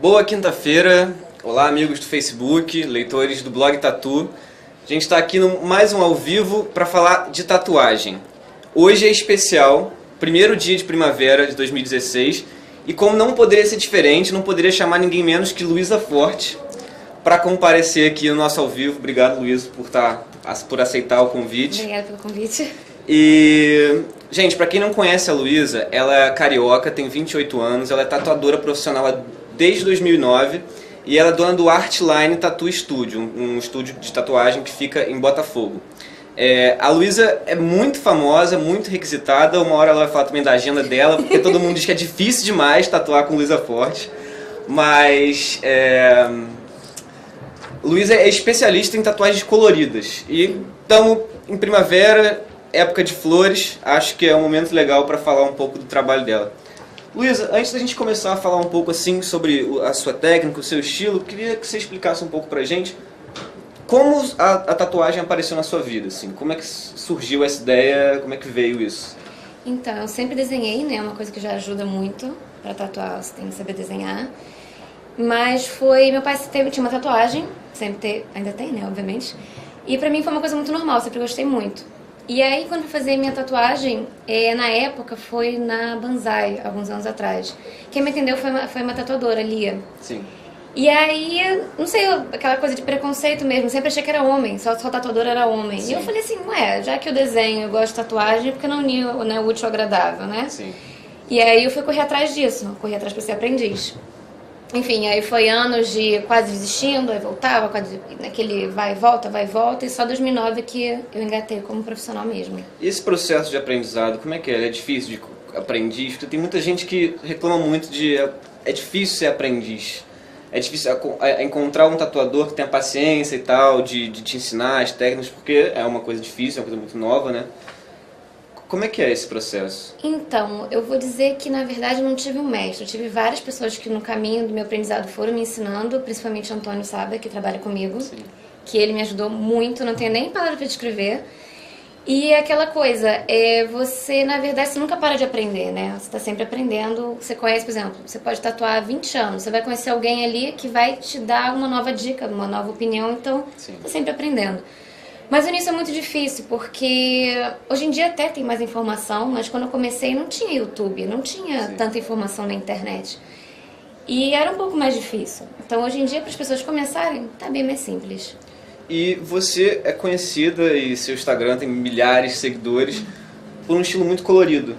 Boa quinta-feira, olá amigos do Facebook, leitores do blog Tatu. A gente está aqui no mais um ao vivo para falar de tatuagem. Hoje é especial, primeiro dia de primavera de 2016, e como não poderia ser diferente, não poderia chamar ninguém menos que Luísa Forte para comparecer aqui no nosso ao vivo. Obrigado, Luísa, por aceitar o convite. Obrigada pelo convite. E, gente, para quem não conhece a Luísa, ela é carioca, tem 28 anos, ela é tatuadora profissional desde 2009 e ela é dona do Artline Tattoo Studio, um estúdio de tatuagem que fica em Botafogo. A Luísa é muito famosa, muito requisitada, uma hora ela vai falar também da agenda dela, porque todo mundo diz que é difícil demais tatuar com Luísa Forte, mas Luísa é especialista em tatuagens coloridas e estamos em primavera, época de flores, acho que é um momento legal para falar um pouco do trabalho dela. Luísa, antes da gente começar a falar um pouco assim sobre a sua técnica, o seu estilo, queria que você explicasse um pouco pra gente como a tatuagem apareceu na sua vida, assim, como é que surgiu essa ideia, como é que veio isso? Então, eu sempre desenhei, né? É uma coisa que já ajuda muito pra tatuar, você tem que saber desenhar. Mas meu pai tinha uma tatuagem, ainda tem, né, obviamente. E pra mim foi uma coisa muito normal, sempre gostei muito. E aí, quando eu fazia minha tatuagem, na época foi na Banzai, alguns anos atrás. Quem me entendeu foi uma tatuadora, Lia. Sim. E aí, não sei, aquela coisa de preconceito mesmo, sempre achei que era homem, só tatuador era homem. Sim. E eu falei assim, já que eu desenho, eu gosto de tatuagem, porque não unir o útil ao agradável, né? Sim. E aí eu fui correr atrás disso, correr atrás pra ser aprendiz. Enfim, aí foi anos de quase desistindo, aí voltava, quase naquele vai e volta, e só 2009 que eu engatei como profissional mesmo. E esse processo de aprendizado, como é que é? É difícil de aprendiz? Porque tem muita gente que reclama muito de é difícil ser aprendiz. É difícil encontrar um tatuador que tenha paciência e tal, de te ensinar as técnicas, porque é uma coisa difícil, é uma coisa muito nova, né? Como é que é esse processo? Então, eu vou dizer que na verdade eu não tive um mestre. Eu tive várias pessoas que no caminho do meu aprendizado foram me ensinando, principalmente o Antônio Saba, que trabalha comigo. Sim. Que ele me ajudou muito, não tenho nem palavra para descrever. E aquela coisa, você na verdade você nunca para de aprender, né? Você está sempre aprendendo. Você conhece, por exemplo, você pode tatuar há 20 anos, você vai conhecer alguém ali que vai te dar uma nova dica, uma nova opinião, então você está sempre aprendendo. Mas o início é muito difícil, porque hoje em dia até tem mais informação, mas quando eu comecei não tinha YouTube, não tinha tanta informação na internet. E era um pouco mais difícil. Então hoje em dia, para as pessoas começarem, tá bem mais simples. E você é conhecida, e seu Instagram tem milhares de seguidores, por um estilo muito colorido.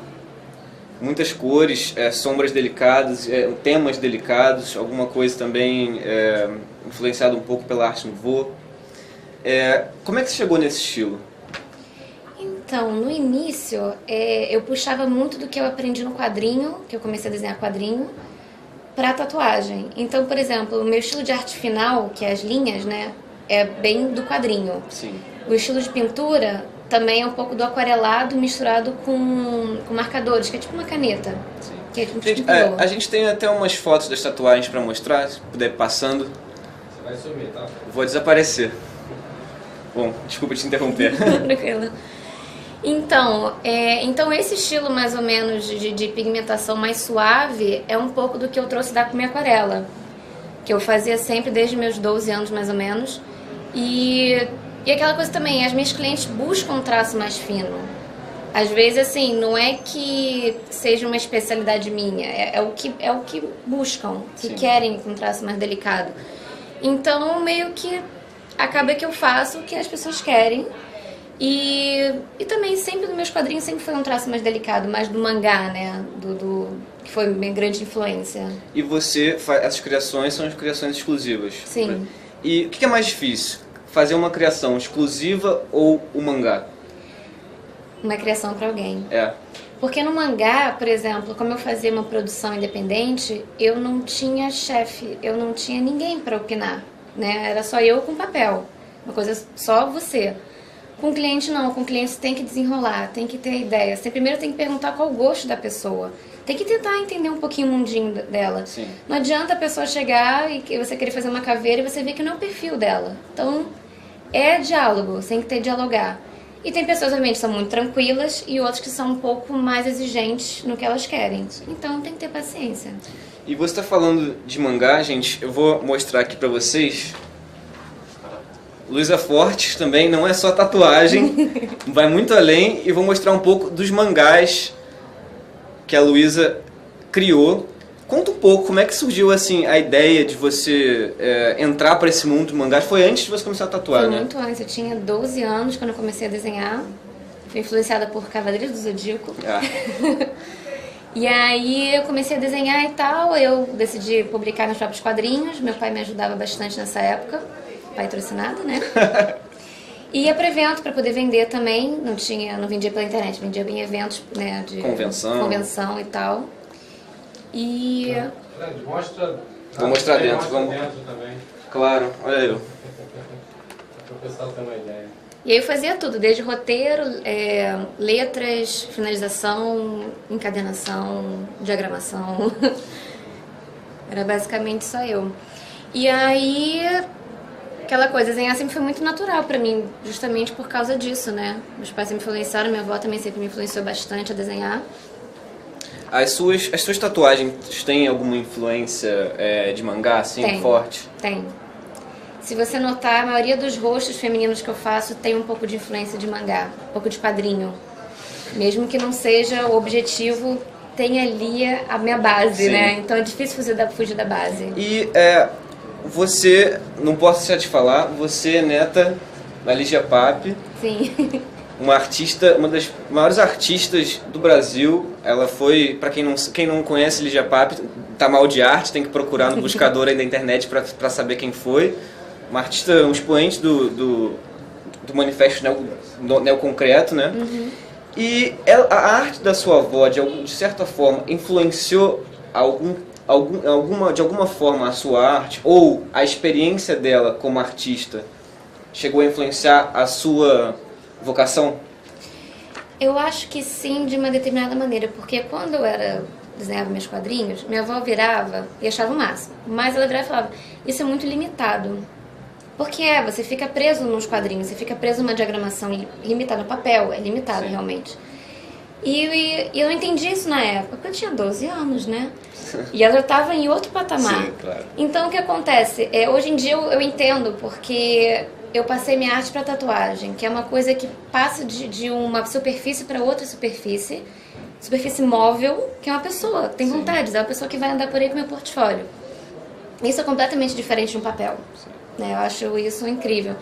Muitas cores, sombras delicadas, temas delicados, alguma coisa também influenciada um pouco pela arte nouveau. Como é que você chegou nesse estilo? Então, no início, eu puxava muito do que eu aprendi no quadrinho, que eu comecei a desenhar quadrinho, pra tatuagem. Então, por exemplo, o meu estilo de arte final, que é as linhas, né, é bem do quadrinho. Sim. O estilo de pintura também é um pouco do aquarelado misturado com marcadores, que é tipo uma caneta. Sim. Que a gente Gente, a gente tem até umas fotos das tatuagens pra mostrar, se puder ir passando. Você vai sumir, tá? Vou desaparecer. Bom, desculpa te interromper. Tranquilo. Então esse estilo mais ou menos de pigmentação mais suave é um pouco do que eu trouxe da minha aquarela, que eu fazia sempre desde meus 12 anos mais ou menos. E aquela coisa também, as minhas clientes buscam um traço mais fino. Às vezes, assim, não é que seja uma especialidade minha, é o que buscam, que Sim. querem um traço mais delicado. Então, meio que acaba que eu faço o que as pessoas querem. E também sempre nos meus quadrinhos sempre foi um traço mais delicado, mais do mangá, né? Que foi minha grande influência. E essas criações são as criações exclusivas. Sim. E o que é mais difícil? Fazer uma criação exclusiva ou o mangá? Uma criação para alguém. Porque no mangá, por exemplo, como eu fazia uma produção independente, eu não tinha chefe, eu não tinha ninguém para opinar, né? Era só eu com papel, uma coisa só você. Com o cliente não, com o cliente você tem que desenrolar, tem que ter ideia. Você primeiro tem que perguntar qual o gosto da pessoa. Tem que tentar entender um pouquinho o mundinho dela. Sim. Não adianta a pessoa chegar e você querer fazer uma caveira e você vê que não é o perfil dela. Então, é diálogo, você tem que dialogar. E tem pessoas, obviamente, que são muito tranquilas e outras que são um pouco mais exigentes no que elas querem. Então tem que ter paciência. E você está falando de mangá, gente, eu vou mostrar aqui pra vocês. Luísa Fortes também não é só tatuagem, vai muito além, e vou mostrar um pouco dos mangás que a Luísa criou. Conta um pouco como é que surgiu assim a ideia de você entrar para esse mundo de mangás. Foi antes de você começar a tatuar, Foi né? muito antes, eu tinha 12 anos quando eu comecei a desenhar. Fui influenciada por Cavaleiros do Zodíaco. Ah. E aí eu comecei a desenhar e tal, eu decidi publicar meus próprios quadrinhos. Meu pai me ajudava bastante nessa época, patrocinado, né? E ia para evento para poder vender também, não vendia pela internet, vendia em eventos, né, de convenção e tal. E vou mostrar dentro, vamos. Dentro também. Claro, olha eu. Para o pessoal ter uma ideia. E aí eu fazia tudo, desde roteiro, letras, finalização, encadernação, diagramação. Era basicamente só eu. E aí, aquela coisa, desenhar sempre foi muito natural pra mim, justamente por causa disso, né? Meus pais sempre me influenciaram, minha avó também sempre me influenciou bastante a desenhar. As suas tatuagens têm alguma influência de mangá, assim, forte? Tem. Se você notar, a maioria dos rostos femininos que eu faço tem um pouco de influência de mangá, um pouco de quadrinho. Mesmo que não seja o objetivo, tem ali a minha base, né? Então é difícil fugir da base. E você, não posso deixar de falar, você é neta da Lígia Pape. Sim. Uma artista, uma das maiores artistas do Brasil. Ela foi, para quem não conhece Lígia Pape, tá mal de arte, tem que procurar no buscador aí da internet para saber quem foi. Uma artista, um expoente do manifesto neoconcreto, né? Uhum. E a arte da sua avó, de certa forma, influenciou de alguma forma a sua arte? Ou a experiência dela como artista chegou a influenciar a sua vocação? Eu acho que sim, de uma determinada maneira, porque quando eu desenhava meus quadrinhos, minha avó virava e achava o máximo. Mas ela virava e falava, isso é muito limitado. Porque você fica preso nos quadrinhos, você fica preso numa diagramação limitada no papel, é limitado realmente. E eu não entendi isso na época, porque eu tinha 12 anos, né? E ela já estava em outro patamar. Sim, claro. Então o que acontece? Hoje em dia eu entendo, porque eu passei minha arte para tatuagem, que é uma coisa que passa de uma superfície para outra superfície móvel, que é uma pessoa, tem vontade, é uma pessoa que vai andar por aí com meu portfólio. Isso é completamente diferente de um papel. Né? Eu acho isso incrível.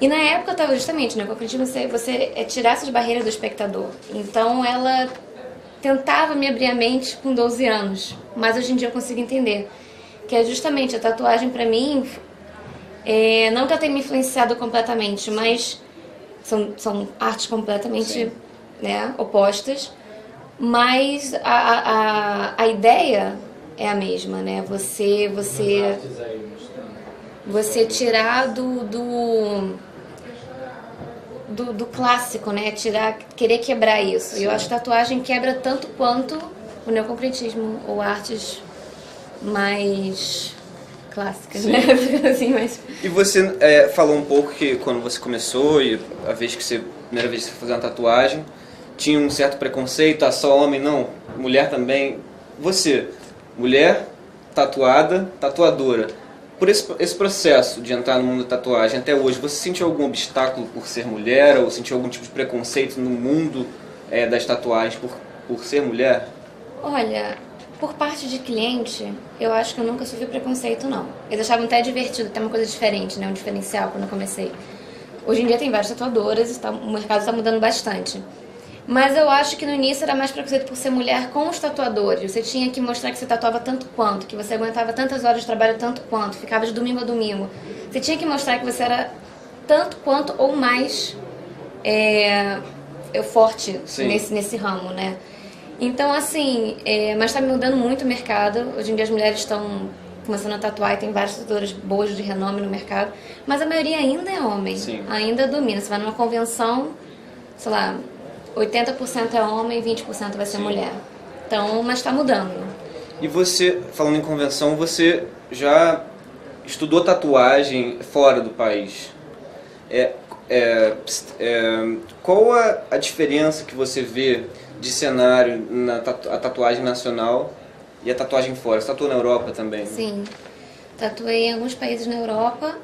E na época eu estava justamente, né, com o objetivo você tirar essas barreiras do espectador. Então ela tentava me abrir a mente com 12 anos, mas hoje em dia eu consigo entender que é justamente a tatuagem para mim, não que ela tenha me influenciado completamente, mas são artes completamente, né, opostas, mas a ideia é a mesma, né? Você tirar do clássico, né? Querer quebrar isso. E eu acho que a tatuagem quebra tanto quanto o neoconcretismo ou artes mais clássicas, né? Assim, mas... E você falou um pouco que quando você começou e a primeira vez que você fazia uma tatuagem, tinha um certo preconceito, só homem, não, mulher também. Você, mulher, tatuada, tatuadora. Por esse processo de entrar no mundo da tatuagem até hoje, você sentiu algum obstáculo por ser mulher ou sentiu algum tipo de preconceito no mundo das tatuagens por ser mulher? Olha, por parte de cliente, eu acho que eu nunca sofri preconceito, não. Eles achavam até divertido, até uma coisa diferente, né? Um diferencial quando eu comecei. Hoje em dia tem várias tatuadoras, o mercado está mudando bastante. Mas eu acho que no início era mais preconceito por ser mulher com os tatuadores. Você tinha que mostrar que você tatuava tanto quanto, que você aguentava tantas horas de trabalho tanto quanto, ficava de domingo a domingo. Você tinha que mostrar que você era tanto quanto ou mais forte nesse ramo, né? Então, assim, mas está mudando muito o mercado. Hoje em dia as mulheres estão começando a tatuar e tem várias tatuadoras boas de renome no mercado. Mas a maioria ainda é homem, ainda domina. Você vai numa convenção, sei lá... 80% é homem, 20% vai ser mulher. Então, mas está mudando. E você, falando em convenção, você já estudou tatuagem fora do país. qual a diferença que você vê de cenário na a tatuagem nacional e a tatuagem fora? Você tatuou na Europa também? Sim, tatuei em alguns países na Europa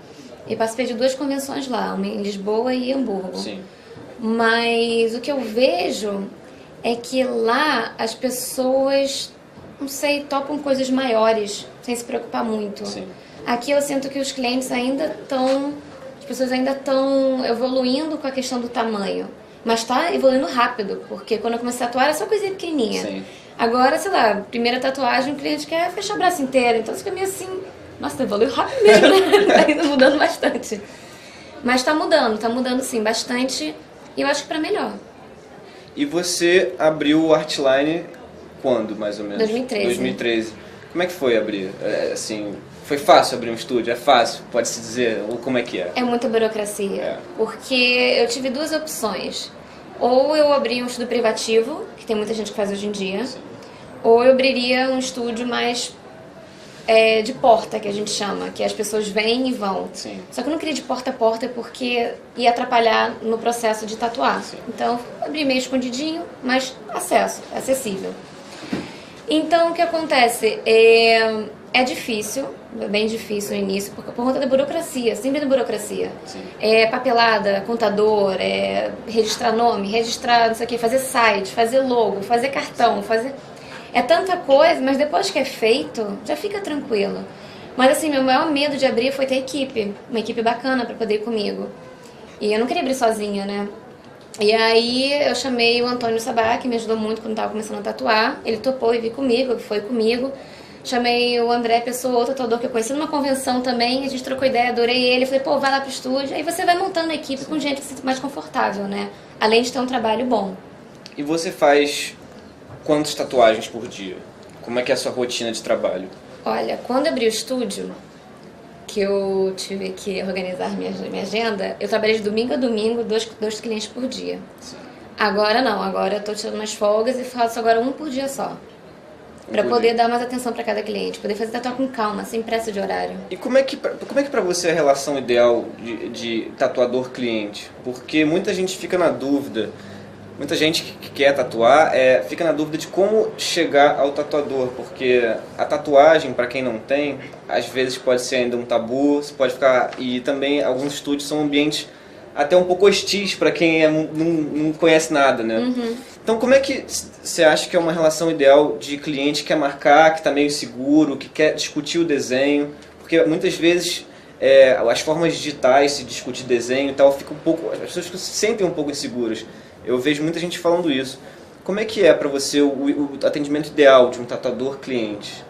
e participei de 2 convenções lá, uma em Lisboa e Hamburgo. Sim. Mas o que eu vejo é que lá as pessoas, não sei, topam coisas maiores, sem se preocupar muito. Sim. Aqui eu sinto que os clientes ainda estão, as pessoas ainda estão evoluindo com a questão do tamanho. Mas está evoluindo rápido, porque quando eu comecei a tatuar era só coisinha pequenininha. Sim. Agora, sei lá, primeira tatuagem, o cliente quer fechar o braço inteiro, então fica meio assim, nossa, evoluiu rápido mesmo, né? Tá ainda mudando bastante. Mas tá mudando sim, bastante, e eu acho que pra melhor. E você abriu o Artline quando, mais ou menos? 2013. 2013. Como é que foi abrir? Assim, foi fácil abrir um estúdio? É fácil, pode-se dizer? Ou como é que é? É muita burocracia, porque eu tive 2 opções. Ou eu abria um estúdio privativo, que tem muita gente que faz hoje em dia, Sim. ou eu abriria um estúdio mais de porta, que a gente chama, que as pessoas vêm e vão. Sim. Só que eu não queria de porta a porta porque ia atrapalhar no processo de tatuar. Sim. Então, abri meio escondidinho, mas acessível. Então, o que acontece? É difícil, é bem difícil no início, por conta da burocracia, sempre da burocracia. Sim. É papelada, contador, registrar nome, registrar não sei o que, fazer site, fazer logo, fazer cartão, fazer... É tanta coisa, mas depois que é feito, já fica tranquilo. Mas assim, meu maior medo de abrir foi ter equipe, uma equipe bacana pra poder ir comigo. E eu não queria abrir sozinha, né? E aí eu chamei o Antônio Sabá, que me ajudou muito quando eu tava começando a tatuar. Ele topou e veio comigo, foi comigo. Chamei o André Pessoa, outro tatuador que eu conheci numa convenção também. A gente trocou ideia, adorei ele. Falei, pô, vai lá pro estúdio. Aí você vai montando a equipe com gente que se sente mais confortável, né? Além de ter um trabalho bom. E você faz quantas tatuagens por dia? Como é que é a sua rotina de trabalho? Olha, quando eu abri o estúdio, que eu tive que organizar minha agenda, eu trabalhei de domingo a domingo, dois clientes por dia. Sim. Agora não, agora eu tô tirando umas folgas e faço agora um por dia só. Pra poder dar mais atenção pra cada cliente, poder fazer tatuagem com calma, sem pressa de horário. E como é que pra você é a relação ideal de tatuador-cliente? Porque muita gente fica na dúvida, muita gente que quer tatuar fica na dúvida de como chegar ao tatuador, porque a tatuagem, pra quem não tem, às vezes pode ser ainda um tabu, você pode ficar... E também alguns estúdios são ambientes até um pouco hostis pra quem não conhece nada, né? Uhum. Então como é que você acha que é uma relação ideal de cliente que quer marcar, que está meio seguro, que quer discutir o desenho? Porque muitas vezes as formas digitais de discutir desenho e tal, as pessoas se sentem um pouco inseguras. Eu vejo muita gente falando isso. Como é que é para você o atendimento ideal de um tatuador cliente?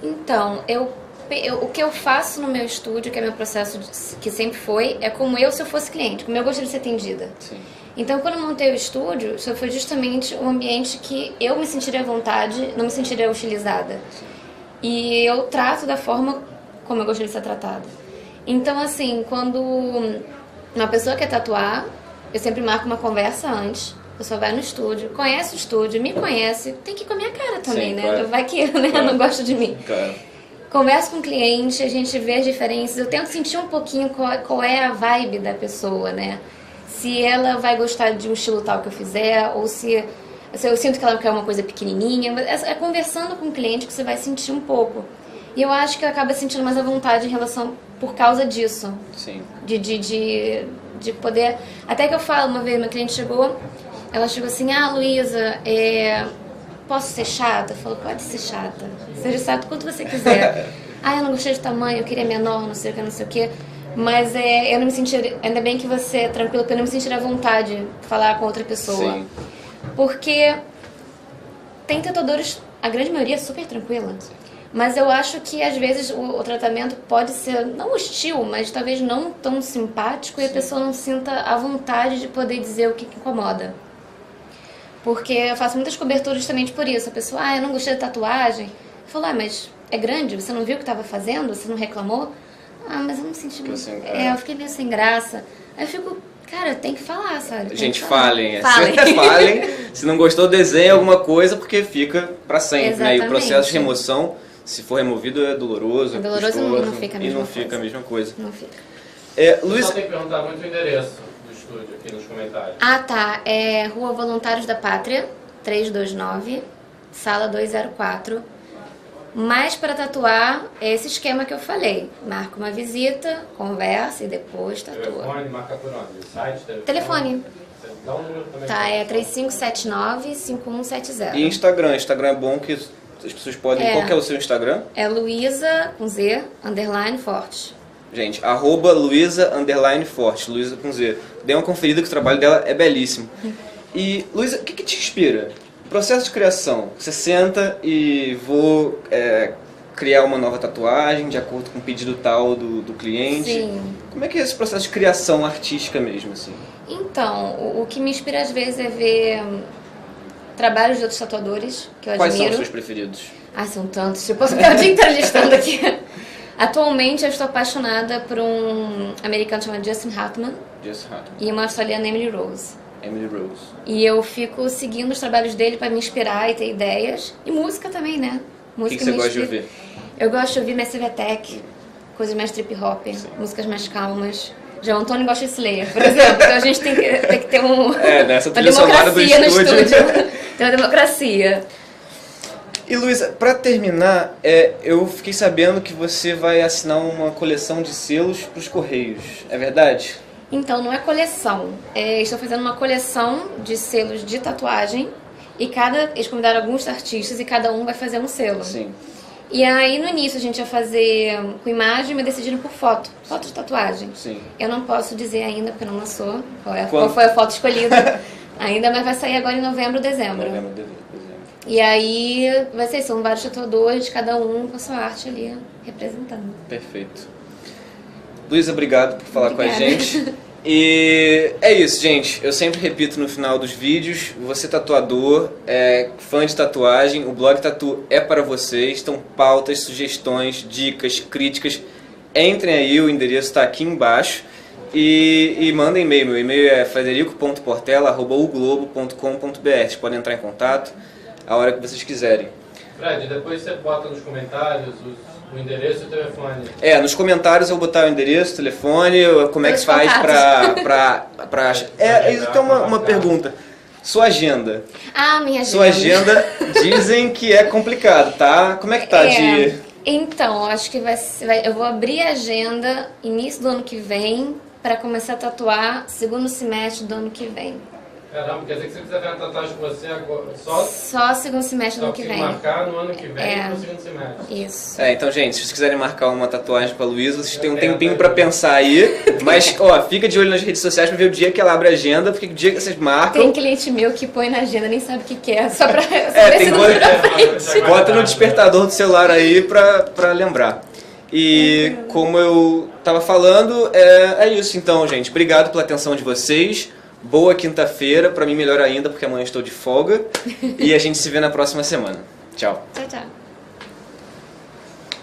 Então, o que eu faço no meu estúdio, que é meu processo, que sempre foi, é como se eu fosse cliente, como eu gostaria de ser atendida. Sim. Então, quando eu montei o estúdio, isso foi justamente um ambiente que eu me sentiria à vontade, não me sentiria hostilizada. Sim. E eu trato da forma como eu gostaria de ser tratada. Então, assim, quando uma pessoa quer tatuar, eu sempre marco uma conversa antes. A pessoa vai no estúdio, conhece o estúdio, me conhece, tem que ir com a minha cara também, Sim, né? claro. Vai que né? Claro. Não gosta de mim. Claro. Converso com o cliente, a gente vê as diferenças. Eu tento sentir um pouquinho qual é a vibe da pessoa, né? Se ela vai gostar de um estilo tal que eu fizer, ou se eu sinto que ela quer uma coisa pequenininha. É conversando com o cliente que você vai sentir um pouco. E eu acho que eu acabo sentindo mais à vontade em relação, por causa disso. Sim. De poder... Até que eu falo, uma vez, uma cliente chegou, ela chegou assim, Luísa, posso ser chata? Eu falo, pode ser chata. Seja chata quanto você quiser. Eu não gostei de tamanho, eu queria menor, não sei o que. Mas eu não me sentiria... Ainda bem que você é tranquila, porque eu não me sentiria à vontade de falar com outra pessoa. Sim. Porque tem tatuadores, a grande maioria é super tranquila. Sim. Mas eu acho que às vezes o tratamento pode ser, não hostil, mas talvez não tão simpático. Sim. E a pessoa não sinta a vontade de poder dizer o que incomoda. Porque eu faço muitas coberturas justamente por isso. A pessoa, eu não gostei da tatuagem. Eu falo, mas é grande? Você não viu o que estava fazendo? Você não reclamou? Mas eu não senti muito. Eu fiquei meio sem graça. Aí eu fico, cara, tem que falar, sabe? Gente, falem. Falem. Se não gostou, desenhe alguma coisa, porque fica pra sempre. Exatamente. Né? E o processo de remoção, se for removido, é doloroso. É doloroso, custoso, não fica a mesma coisa. E não fica a mesma coisa. Não fica. O Luísa... pessoal tem que perguntar muito o endereço do estúdio aqui nos comentários. Ah, tá. É Rua Voluntários da Pátria, 329, sala 204. Mas para tatuar, é esse esquema que eu falei. Marca uma visita, conversa e depois tatua. Telefone, marca por onde? Site, Telefone. Dá um número também. Tá, é 3579-5170. E Instagram? Instagram é bom que as pessoas podem... É. Qual que é o seu Instagram? É Luísa, com Z, _, Forte. Gente, @Luísa _Forte, Luísa com Z. Dê uma conferida que o trabalho dela é belíssimo. E, Luísa, o que te inspira? O processo de criação. Você senta e vou criar uma nova tatuagem de acordo com o pedido tal do cliente. Sim. Como é que é esse processo de criação artística mesmo, assim? Então, o que me inspira às vezes é ver trabalhos de outros tatuadores que eu Quais são admiro. os seus preferidos? Ah, são tantos. Eu posso ficar o dia inteiro listando aqui. Atualmente eu estou apaixonada por um americano chamado Justin Hartman Just Hartman. e uma australiana, Emily Rose. Emily Rose. E eu fico seguindo os trabalhos dele para me inspirar e ter ideias. E música também, né? O Música que você me gosta de inspira. ouvir? Eu gosto de ouvir Massive Attack, coisas mais trip hop, músicas mais calmas. Já o Antônio gosta de Slayer, por exemplo. Então a gente tem que ter nessa uma trilha sonora do democracia no estúdio. estúdio. Tem uma democracia. E, Luísa, pra terminar, eu fiquei sabendo que você vai assinar uma coleção de selos pros Correios. É verdade? Então, não é coleção. Estou fazendo uma coleção de selos de tatuagem e eles convidaram alguns artistas e cada um vai fazer um selo. Sim. E aí, no início, a gente ia fazer com imagem, mas decidiram por foto de tatuagem. Sim. Eu não posso dizer ainda, porque não lançou qual foi a foto escolhida ainda, mas vai sair agora em novembro, dezembro. Dezembro. E aí, são vários tatuadores, cada um com a sua arte ali, representando. Perfeito. Luísa, obrigado por falar Obrigada. com a gente. E é isso, gente. Eu sempre repito no final dos vídeos, você tatuador, fã de tatuagem, o blog Tatu é para vocês. Então, pautas, sugestões, dicas, críticas, entrem aí, o endereço está aqui embaixo. E mandem e-mail. Meu e-mail é frederico.portela@uglobo.com.br. Vocês podem entrar em contato a hora que vocês quiserem. Fred, depois você bota nos comentários o endereço e o telefone. Nos comentários eu vou botar o endereço, o telefone, como é que se faz pra... Isso tem uma pergunta. Sua agenda. Ah, minha agenda. Sua agenda dizem que é complicado, tá? Como é que tá de... Então, acho que eu vou abrir a agenda início do ano que vem para começar a tatuar segundo semestre do ano que vem. Caramba, quer dizer que se você quiser ver uma tatuagem com você agora, só segundo semestre do ano que vem. marcar no ano que vem no segundo semestre. Isso. Então, gente, se vocês quiserem marcar uma tatuagem pra Luísa, vocês têm um tempinho pra pensar aí. Mas, fica de olho nas redes sociais pra ver o dia que ela abre a agenda, porque o dia que vocês marcam... Tem cliente meu que põe na agenda, nem sabe o que é, só pra tem se não bota no despertador do celular aí pra lembrar. E como eu tava falando, é isso então, gente. Obrigado pela atenção de vocês. Boa quinta-feira, pra mim melhor ainda, porque amanhã estou de folga. E a gente se vê na próxima semana. Tchau. Tchau, tchau.